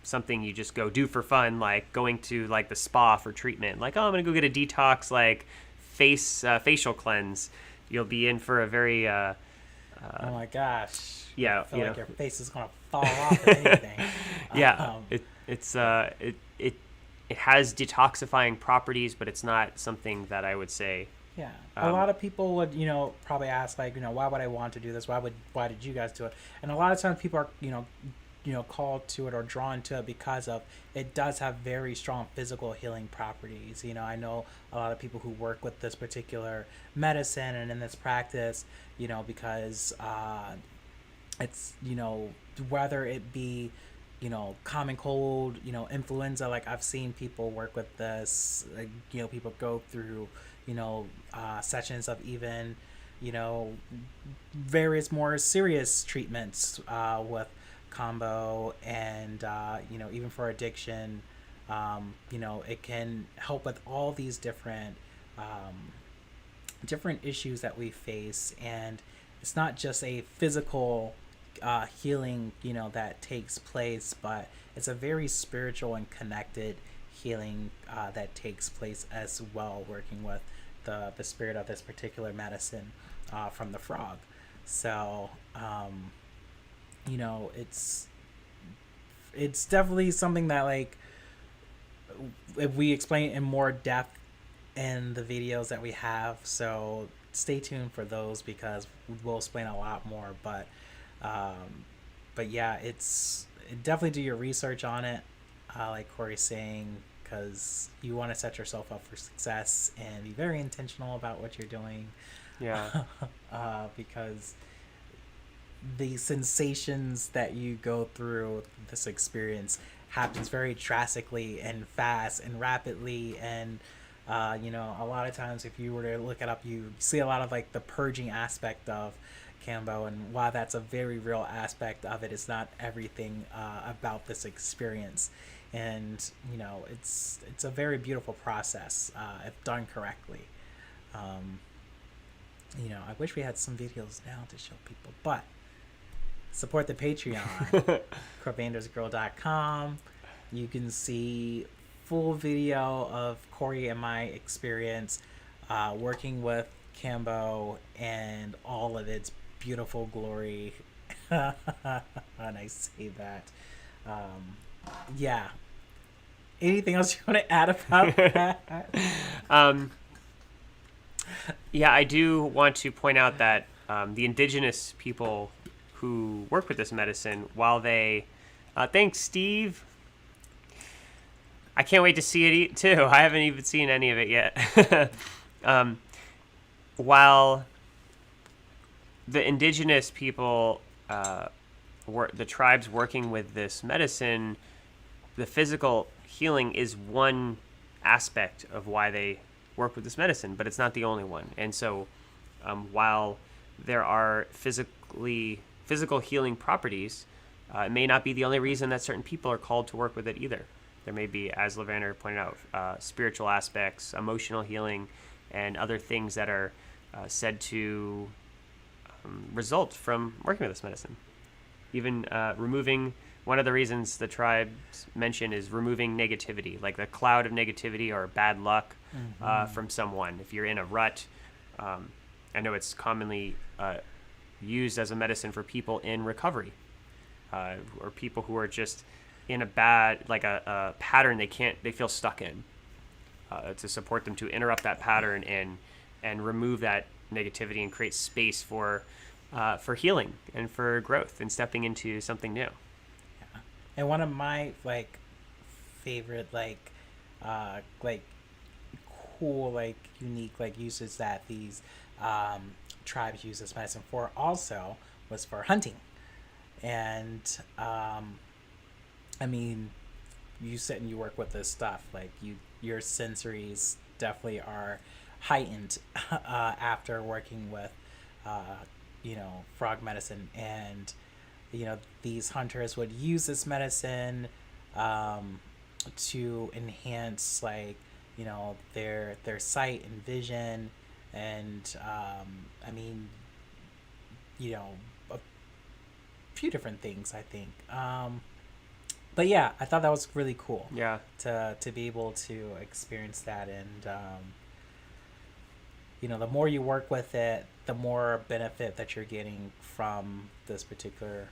something you just go do for fun, like going to like the spa for treatment. Like, oh, I'm gonna go get a detox, like facial cleanse. You'll be in for a very oh my gosh. Yeah, I feel like your face is gonna fall off or anything. Yeah, it has detoxifying properties, but it's not something that I would say. Yeah, a lot of people would, probably ask, like, why would I want to do this? Why did you guys do it? And a lot of times people are, called to it or drawn to it because of it does have very strong physical healing properties. I know a lot of people who work with this particular medicine and in this practice, because it's, whether it be, common cold, influenza. Like I've seen people work with this, like, people go through, sessions of even, various more serious treatments with combo, and even for addiction. It can help with all these different issues that we face, and it's not just a physical healing that takes place, but it's a very spiritual and connected healing that takes place as well, working with the spirit of this particular medicine from the frog. So it's definitely something that, like, if we explain in more depth in the videos that we have, so stay tuned for those because we'll explain a lot more. But yeah, definitely do your research on it, like Corey's saying, because you want to set yourself up for success and be very intentional about what you're doing. Yeah. Because the sensations that you go through this experience happens very drastically and fast and rapidly, and a lot of times if you were to look it up, you see a lot of like the purging aspect of Cambo, and while that's a very real aspect of it, it's not everything about this experience. And it's a very beautiful process if done correctly. I wish we had some videos now to show people, but support the Patreon. CorVandersGirl.com. You can see full video of Corey and my experience working with Cambo and all of its beautiful glory. And I say that. Yeah. Anything else you want to add about that? Yeah, I do want to point out that the indigenous people who work with this medicine, while they... thanks, Steve. I can't wait to see it too. I haven't even seen any of it yet. While the indigenous people, the tribes working with this medicine, the physical healing is one aspect of why they work with this medicine, but it's not the only one. And so while there are physical healing properties, it may not be the only reason that certain people are called to work with it either. There may be, as Levander pointed out, spiritual aspects, emotional healing, and other things that are said to result from working with this medicine. Even removing, one of the reasons the tribes mention is removing negativity, like the cloud of negativity or bad luck from someone. If you're in a rut, I know it's commonly used as a medicine for people in recovery, or people who are just in a bad, like a pattern they feel stuck in, to support them to interrupt that pattern and remove that negativity and create space for healing and for growth and stepping into something new. Yeah. And one of my favorite cool unique uses that these tribes use this medicine for also was for hunting. And I mean, you sit and you work with this stuff, your sensories definitely are heightened after working with frog medicine. And these hunters would use this medicine to enhance their sight and vision, and I mean, a few different things, I think. But yeah, I thought that was really cool. Yeah. To be able to experience that, and the more you work with it, the more benefit that you're getting from this particular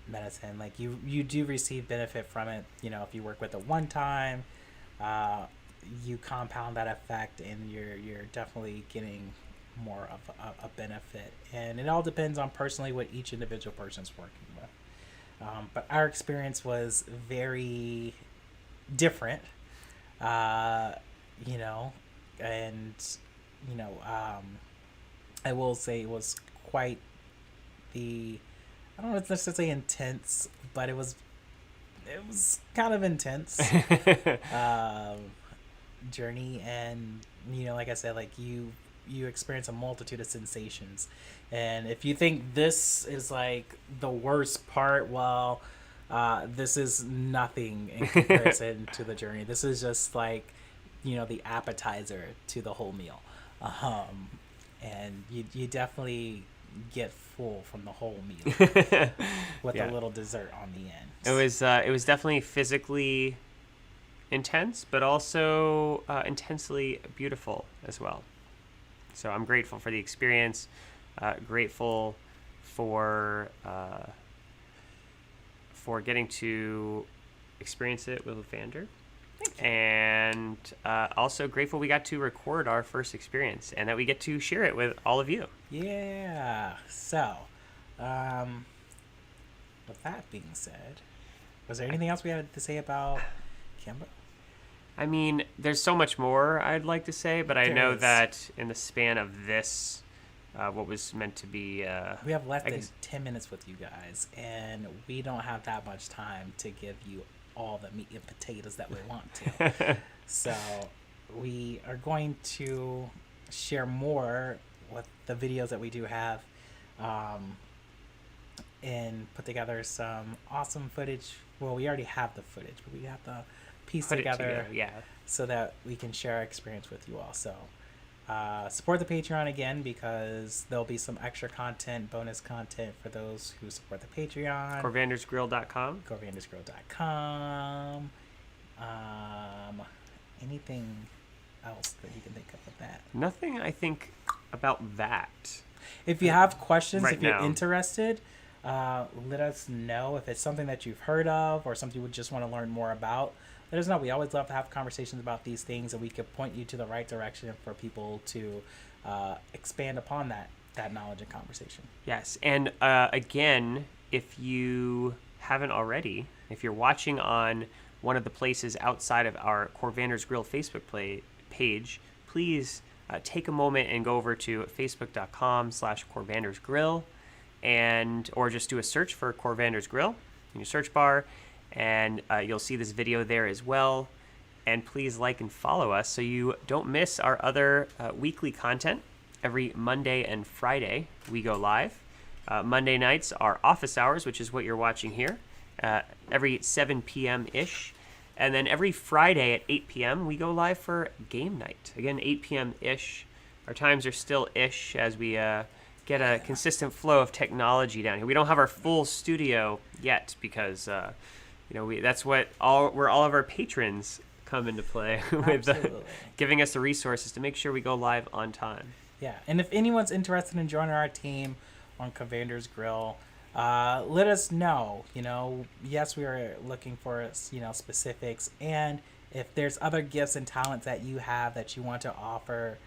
medicine. You do receive benefit from it. If you work with it one time, you compound that effect, and you're definitely getting more of a benefit. And it all depends on personally what each individual person's working with. But our experience was very different, you know, and, you know, I will say it was quite I don't know if necessarily intense, but it was kind of intense journey. And, you know, like I said, like you experience a multitude of sensations. And if you think this is like the worst part, well, this is nothing in comparison to the journey. This is just like, you know, the appetizer to the whole meal. And you definitely get full from the whole meal with a little dessert on the end. It was definitely physically intense, but also intensely beautiful as well. So I'm grateful for the experience, grateful for getting to experience it with Vander, and also grateful we got to record our first experience and that we get to share it with all of you. Yeah. So, with that being said, was there anything else we had to say about Kimbo? I mean, there's so much more I'd like to say, but I know that in the span of this, what was meant to be... we have less than 10 minutes with you guys, and we don't have that much time to give you all the meat and potatoes that we want to. So we are going to share more with the videos that we do have, and put together some awesome footage. Well, we already have the footage, but we have to piece together, so that we can share our experience with you all. So support the Patreon again, because there'll be some extra content, bonus content for those who support the Patreon. CorVandersGrill.com. CorVandersGrill.com. Anything else that you can think of with that? Nothing, I think, about that. If you have questions, right if you're now. interested, let us know. If it's something that you've heard of or something you would just want to learn more about, let us know. We always love to have conversations about these things, and we could point you to the right direction for people to expand upon that knowledge and conversation. Yes, and again, if you haven't already, if you're watching on one of the places outside of our CorVander's Grill Facebook page, please take a moment and go over to facebook.com/CorVander's Grill, or just do a search for CorVander's Grill in your search bar, and you'll see this video there as well. And please like and follow us so you don't miss our other weekly content. Every Monday and Friday we go live. Monday nights are office hours, which is what you're watching here, every 7 p.m.-ish. And then every Friday at 8 p.m. we go live for game night. Again, 8 p.m.-ish. Our times are still ish as we get a consistent flow of technology down here. We don't have our full studio yet because that's where all of our patrons come into play with giving us the resources to make sure we go live on time. Yeah, and if anyone's interested in joining our team on CorVander's Grill, let us know. Yes, we are looking for specifics, and if there's other gifts and talents that you have that you want to offer,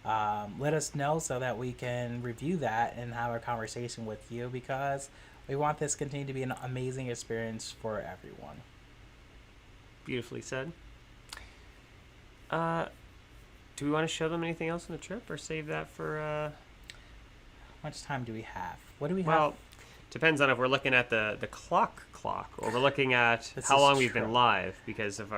let us know so that we can review that and have a conversation with you, because we want this to continue to be an amazing experience for everyone. Beautifully said. Do we want to show them anything else on the trip, or save that for... How much time do we have? What do we have? Well, depends on if we're looking at the clock, or we're looking at how long we've been live, because of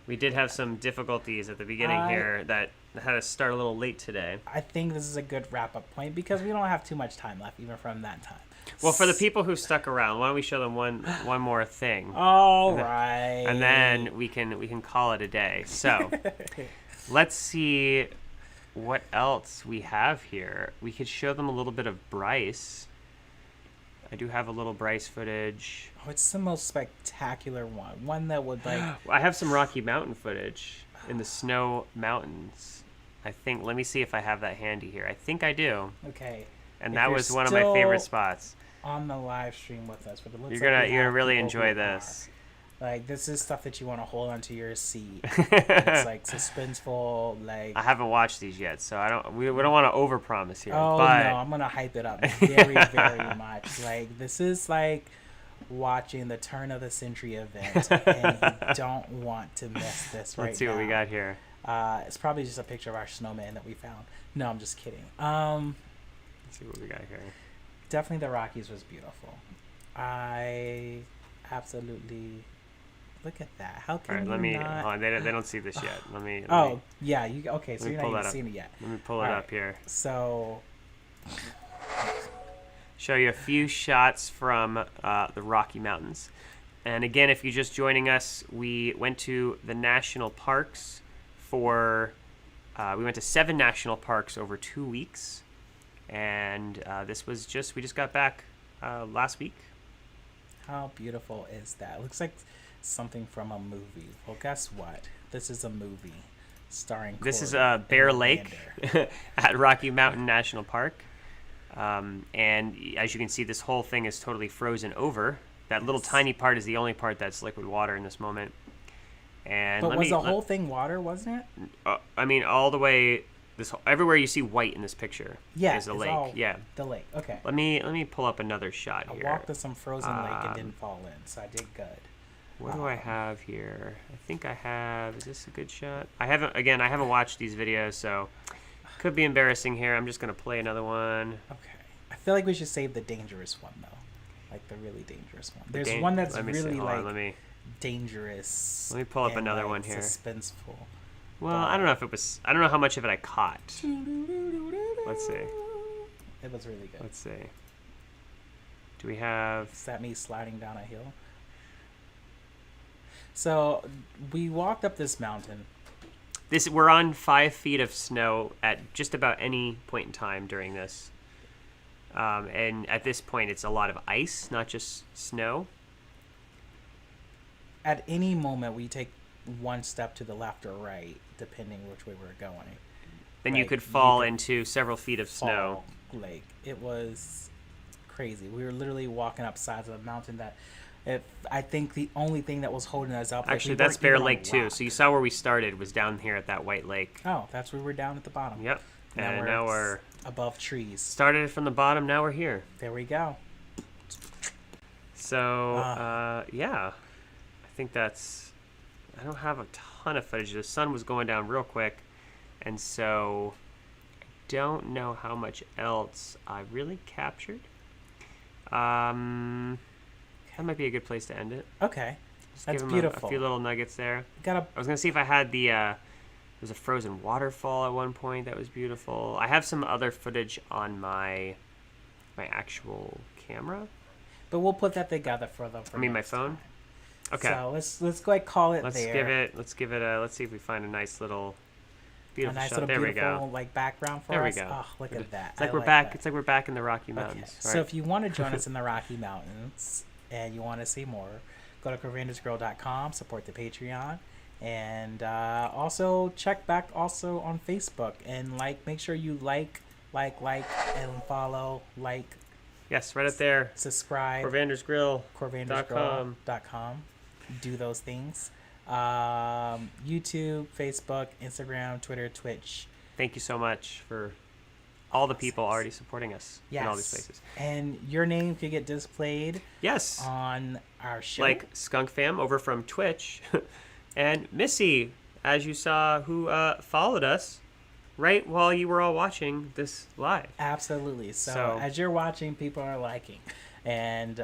we did have some difficulties at the beginning here that had us start a little late today. I think this is a good wrap-up point, because we don't have too much time left, even from that time. Well, for the people who stuck around, why don't we show them one more thing? All right. And then we can call it a day. So let's see what else we have here. We could show them a little bit of Bryce. I do have a little Bryce footage. Oh, it's the most spectacular one. One that would I have some Rocky Mountain footage in the snow mountains. I think. Let me see if I have that handy here. I think I do. Okay. And that was one of my favorite spots. On the live stream with us, but it looks you're gonna really enjoy this. This is stuff that you want to hold onto your seat. It's suspenseful. I haven't watched these yet, so we don't want to overpromise here. Oh but... no, I'm gonna hype it up very very much. This is watching the turn of the century event, and you don't want to miss this right now. Let's see what we got here. It's probably just a picture of our snowman that we found. No, I'm just kidding. Let's see what we got here. Definitely the Rockies was beautiful. I absolutely look at that. How can All right, you hold not? on. They don't see this yet. Let me Yeah, you okay? So you're not even seeing it yet. Let me pull it up here. So Show you a few shots from the Rocky Mountains. And again, if you're just joining us, we went to the national parks for. We went to 7 national parks over 2 weeks, and we just got back last week. how beautiful is that? It looks like something from a movie. Well, guess what? This is a movie starring. This is CorVander Bear Lake at Rocky Mountain National Park. And as you can see, this whole thing is totally frozen over. That little tiny part is the only part that's liquid water in this moment. And but was the whole thing water, wasn't it? I mean, all the way. Everywhere you see white in this picture is the lake. Yeah, the lake. Okay. Let me pull up another shot here. I walked to some frozen lake and didn't fall in, so I did good. What do I have here? I think I have. Is this a good shot? I haven't watched these videos, so could be embarrassing here. I'm just gonna play another one. Okay. I feel like we should save the dangerous one though, like the really dangerous one. There's one that's really dangerous. Let me pull up another one here. Suspenseful. Well, I don't know how much of it I caught. Let's see. It was really good. Let's see. Do we have? Is that me sliding down a hill? So we walked up this mountain. We're on 5 feet of snow at just about any point in time during this. And at this point, it's a lot of ice, not just snow. At any moment, we take one step to the left or right, depending which way we're going. Then you could fall into several feet of snow. Like, it was crazy. We were literally walking up sides of a mountain that, I think the only thing that was holding us up. Actually, that's Bear Lake too. So you saw where we started was down here at that white lake. Oh, that's where we're down at the bottom. Yep. And now we're above trees. Started from the bottom. Now we're here. There we go. So yeah, I think that's. I don't have a ton of footage. The sun was going down real quick, and so I don't know how much else I really captured. That might be a good place to end it. Okay. Just that's give beautiful. A few little nuggets there. I was gonna see if I had there's a frozen waterfall at one point that was beautiful. I have some other footage on my actual camera. But we'll put that together for them. My phone. Time. Okay. So let's go ahead and call it let's there. Let's give it let's see if we find a nice little beautiful shot. Little there beautiful, we go. like background for there us. We go. Oh, look at that. It's like we're back. It's like we're back in the Rocky Mountains. Okay. Right? So if you want to join us in the Rocky Mountains and you want to see more, go to CorVandersGrill.com, support the Patreon, and also check back also on Facebook and make sure you like and follow, Yes, right up there. Subscribe. CorVandersGrill.com. Do those things. YouTube, Facebook, Instagram, Twitter, Twitch. Thank you so much for all the people already supporting us in all these places. And your name could get displayed on our show. Like Skunk Fam over from Twitch. And Missy, as you saw, who followed us right while you were all watching this live. Absolutely. So as you're watching, people are liking. And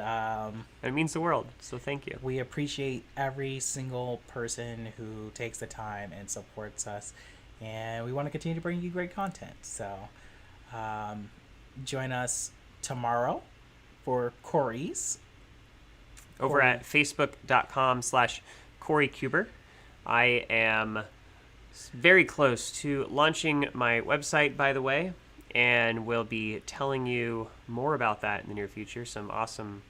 it means the world. So thank you. We appreciate every single person who takes the time and supports us. And we want to continue to bring you great content. So join us tomorrow for Corey's. Over at facebook.com/CoreyCuber. I am very close to launching my website, by the way. And we'll be telling you more about that in the near future. Some awesome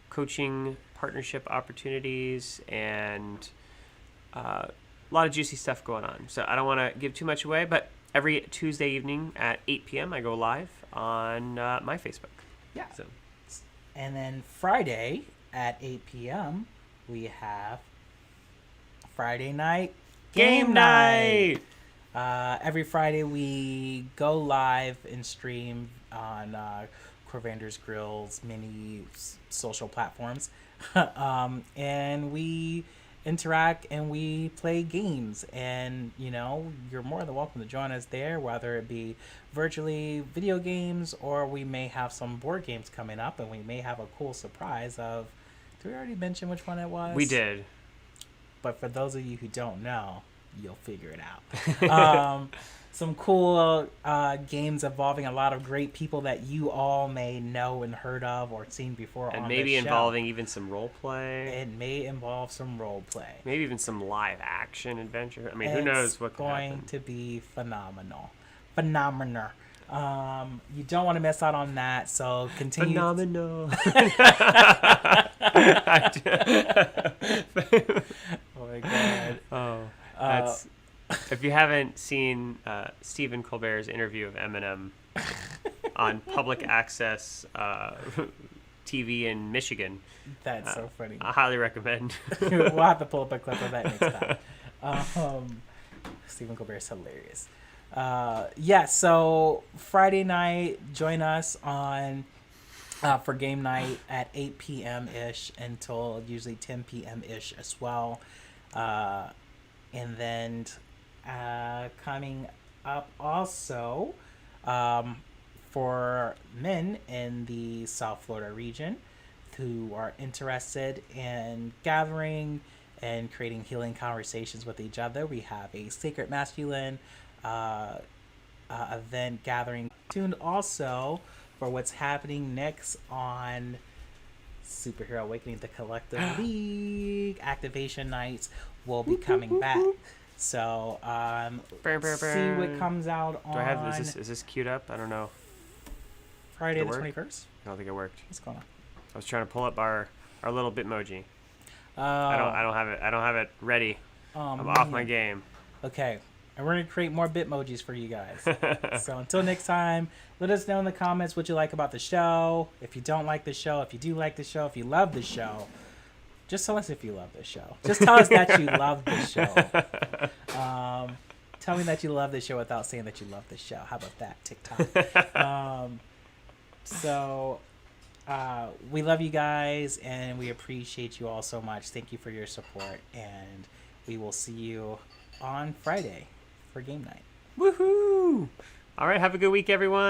coaching partnership opportunities and a lot of juicy stuff going on. So I don't want to give too much away, but every Tuesday evening at 8 p.m. I go live on my Facebook. Yeah. So. And then Friday at 8 p.m. we have Friday night game night. Every Friday we go live and stream on CorVander's Grill's many social platforms. And we interact and we play games, and you're more than welcome to join us there, whether it be virtually video games, or we may have some board games coming up, and we may have a cool surprise of, did we already mention which one it was? We did, but for those of you who don't know, you'll figure it out. Some cool games involving a lot of great people that you all may know and heard of or seen before and on maybe this show. involving even some role play. It may involve some role play. Maybe even some live action adventure. I mean, who knows what could happen. It's going to be phenomenal. Phenomenal. You don't want to miss out on that, so continue. Phenomenal. Oh my god. Oh, that's... If you haven't seen Stephen Colbert's interview of Eminem on public access TV in Michigan, that's so funny. I highly recommend. We'll have to pull up a clip of that next time. Stephen Colbert's hilarious. So Friday night, join us on for game night at 8 p.m. ish until usually 10 p.m. ish as well. And then coming up also for men in the South Florida region who are interested in gathering and creating healing conversations with each other, we have a Sacred Masculine event gathering. Tuned also for what's happening next on Superhero Awakening, the Collective League activation nights will be coming back. So see what comes out on. Do I have is this queued up? I don't know. Friday the 21st. I don't think it worked. What's going on? I was trying to pull up our little Bitmoji. Oh. I don't have it. I don't have it ready. I'm off my game. Okay. And we're going to create more Bitmojis for you guys. So until next time, let us know in the comments what you like about the show. If you don't like the show, if you do like the show, if you love the show. Just tell us if you love this show. Just tell us that you love this show. Tell me that you love this show without saying that you love this show. How about that, TikTok? We love you guys, and we appreciate you all so much. Thank you for your support, and we will see you on Friday for game night. Woohoo! All right, have a good week, everyone.